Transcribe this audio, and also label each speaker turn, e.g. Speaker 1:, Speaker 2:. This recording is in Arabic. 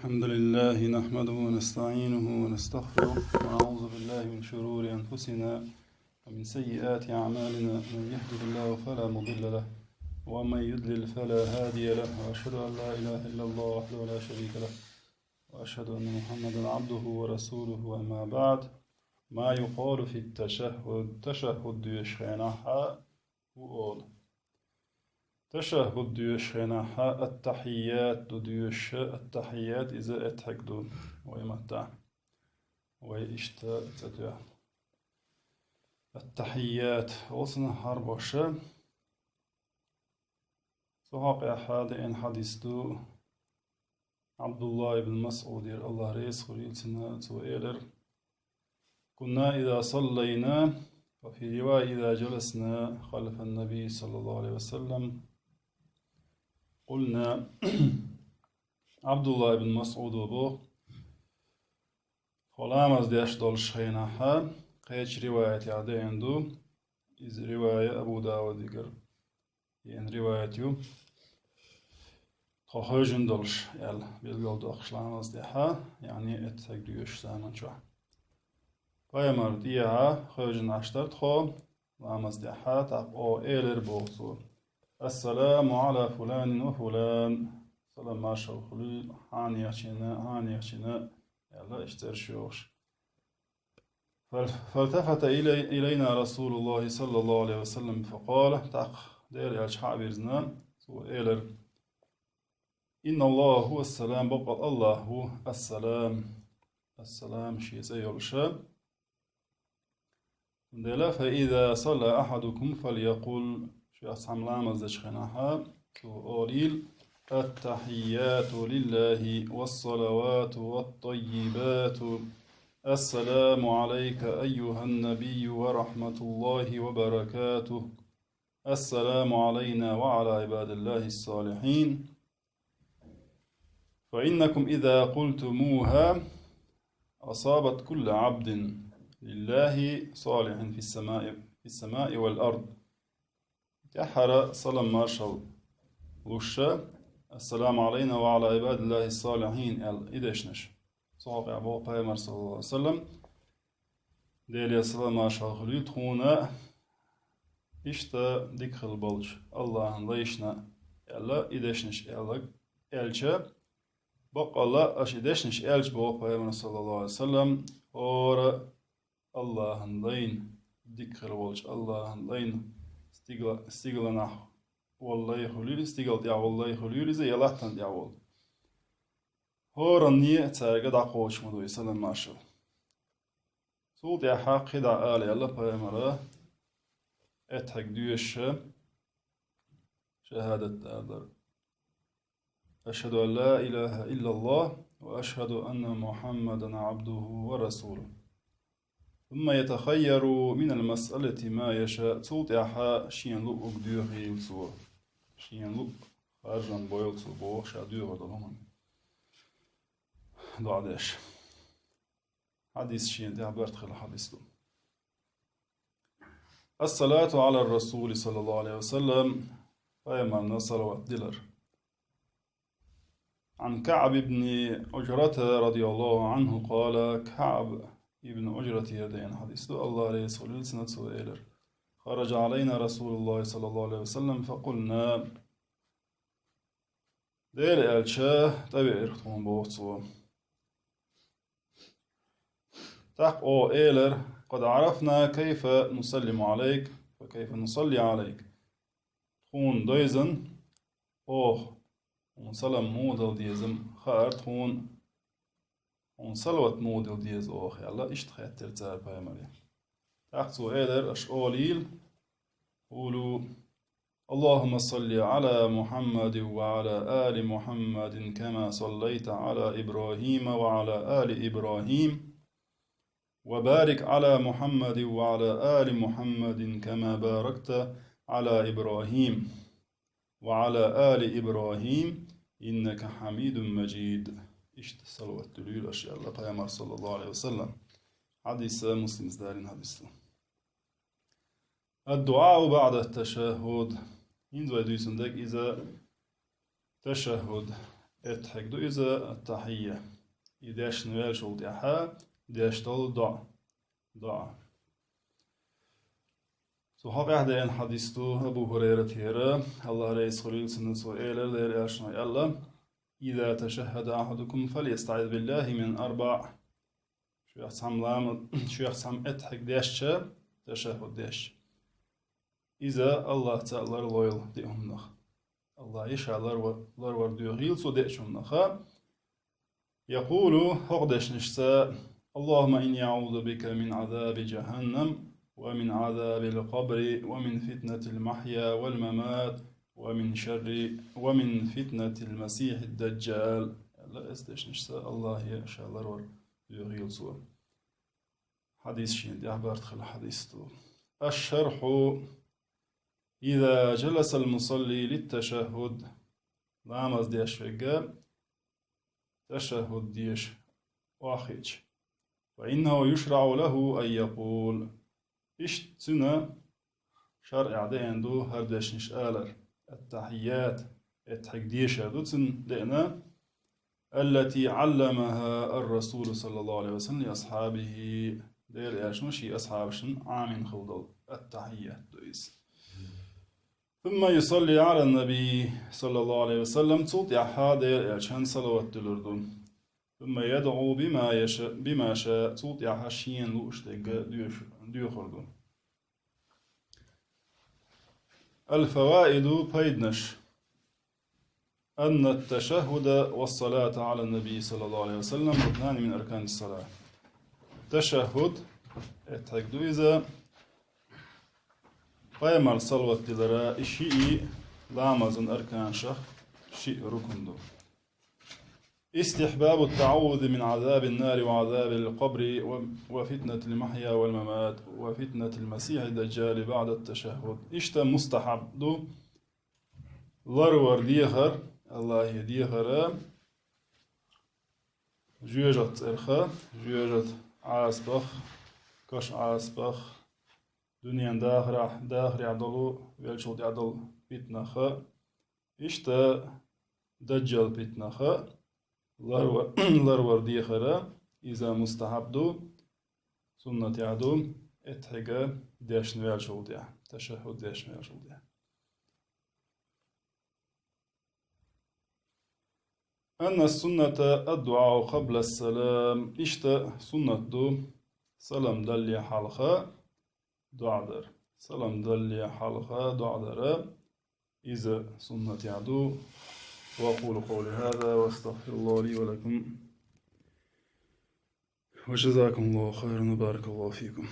Speaker 1: الحمد لله نحمده ونستعينه ونستغفره ونعوذ بالله من شرور أنفسنا ومن سيئات أعمالنا. من يهده الله فلا مضل له ومن يضلل فلا هادي له، وأشهد أن لا إله إلا الله وحده لا شريك له، وأشهد أن محمدا عبده ورسوله. أما بعد، ما يقال في التشهد يشخينها وقول تشهد يشخينها التحيات ديوش التحيات إذا أتحكدون ويمتع ويشتا تدع التحيات وصنا هربوشة صحاق أحد إن حديثتو عبد الله بن مسعود الله رئيس خليلتنا سوئيلر كنا إذا صلينا، وفي رواية إذا جلسنا خلف النبي صلى الله عليه وسلم قلنا عبد الله بن مسعود وبو خلامز ديش دول شخيناها قيش رواية عديندو إذ رواية أبو داود يقر يعني رواية يو خخوجن دولش يال بيلقل دو أخشلامز ديها يعني اتساق ديوش سامن شو فيمر ديها خوجن عشترت خو لامز ديها تاق او إيلر بوغسو السلام على فلان وفلان سلام ما شاء خليل هاني يخشنا يلا اشترشوش. فالتفت إلينا رسول الله صلى الله عليه وسلم فقال تاق دير يالشحا بيرزنا سو إيلر إن الله هو السلام بقى الله هو السلام شيء سيولشا دلا. فإذا صلى أحدكم فليقول شو أصحاب لامز دشخناها سو أوليل التحيات لله والصلوات والطيبات السلام عليك أيها النبي ورحمة الله وبركاته السلام علينا وعلى عباد الله الصالحين فإنكم إذا قلتموها أصابت كل عبد لله صالح في السماء والأرض. تحر صلى مارشال وشا السلام علينا وعلى عباد الله الصالحين إدشنش صحابي أبو بيمر صلى الله عليه وسلم ديلي السلام مارشال خليل تخونا إشتا ديكخل بلج الله ليشنا يلا إدشنش يلا إلشا بق الله أش إدشنش إلش بو بيمر صلى الله عليه وسلم اور الله لين ديكخل بلج الله لين استيغل نحو والله خليل استيغل يا والله خليل زي يلاتن يا وال هورني تاغا داقوش مدو يسلم ماشو سول يا حق دا آل يلا بيمرا اتحق ديوش شهادة دادر أشهد أن لا إله إلا الله وأشهد أن محمدا عبده ورسوله ثم يتخير من المسألة ما يشاء صوت يحا شين لوك ديوخي يلسو شين لوك خارجان بويلسو بوخ شا ديوخ دلومن دعدش حديث شين دي عبرت خل حديث دو الصلاة على الرسول صلى الله عليه وسلم فيمن صلوات دلر عن كعب بن أجرة رضي الله عنه قال كعب ابن أجرة يدين حديث الله عليه الصلاة والسلام خرج علينا رسول الله صلى الله عليه وسلم فقلنا دير الشاه تبعير تون بوصو تحق أو إيلر قد عرفنا كيف نسلم عليك وكيف نصلي عليك تون دويزن أوه ونسلم مودل ديزم خار تون ونصلوت مودل ديز أوه يلا اشتخيت ترتار بايمري تحقسو إيلر أش أوليل قولوا اللهم صل على محمد وعلى آل محمد كما صليت على إبراهيم وعلى آل إبراهيم وبارك على محمد وعلى آل محمد كما باركت على إبراهيم وعلى آل إبراهيم إنك حميد مجيد. إشت صلوات تليل أشياء الله بيامر صلى الله عليه وسلم حديث مسلم دارين حديث. الدعاء بعد التشهد إن زويدو يسندك إذا تشهد اتحك دو إذا التحية يداش نوال شغل يحا داش طول ضع صحاب أحد حديثه أبو هريرة هيرا الله رئيس خليل سنة سؤال لير أشنا يلا إذا تشهد أحدكم فليستعذ بالله من أربع شو يحسم لام شو يحسم اتحك داش تشهد داش إذا الله تعالى لويل ديهم نخ الله يشاء لر ورديو غيل سو ديشهم نخ يقول هقدش نشتا اللهم إني أعوذ بك من عذاب جهنم ومن عذاب القبر ومن فتنة المحيا والممات ومن فتنة المسيح الدجال لا استش نشتا الله يشاء الله يغيل سو حديث شين دي أخبار تخل حديث تو الشرح إذا جلس المصلي للتشهد لامز ديش فيقا تشهد ديش واخيج فإنه يشرع له أن يقول إشت سنة شرع عندو هردش نشآلر التحيات اتحك ديشة دوتن لأنا التي علمها الرسول صلى الله عليه وسلم لأصحابه دير إيشنوشي أصحابشن عامين خلدل التحيات دويس ثم يصلي على النبي صلى الله عليه وسلم صوت يحادر إيشان صلوات الأردن ثم يدعو بما شاء صوت يحشين لوشتق ديوخردن الفوائد بيدنش أن التشهد والصلاة على النبي صلى الله عليه وسلم ركنان من أركان الصلاة تشهد اتحكدو إذا قيم الصلوة دلراء شيء لامزن أركان شخ شيء ركندو استحباب التعوذ من عذاب النار وعذاب القبر وفتنة المحيا والممات وفتنة المسيح الدجال بعد التشهد اشتا مستحب دو لرور ديخر الله يديخر جوجت إرخا جوجت عاسبخ كش عاسبخ دنيا داخر يعدلو ويلشوت يعدل بيتنخ اشتا دجال بيتنخ لرور ديخرا إذا مستحب دو سنة يعدو اتحقا ديش نوال شوطيا تشهد ديش نوال شوطيا أن السنة الدعاء قبل السلام إشتا سنة دو سلام دلي حلقة دعدر سلام دلي حلقة دعدر إذا سنة يعدو وأقول قولي هذا واستغفر الله لي ولكم وجزاكم الله خيرا وبارك الله فيكم.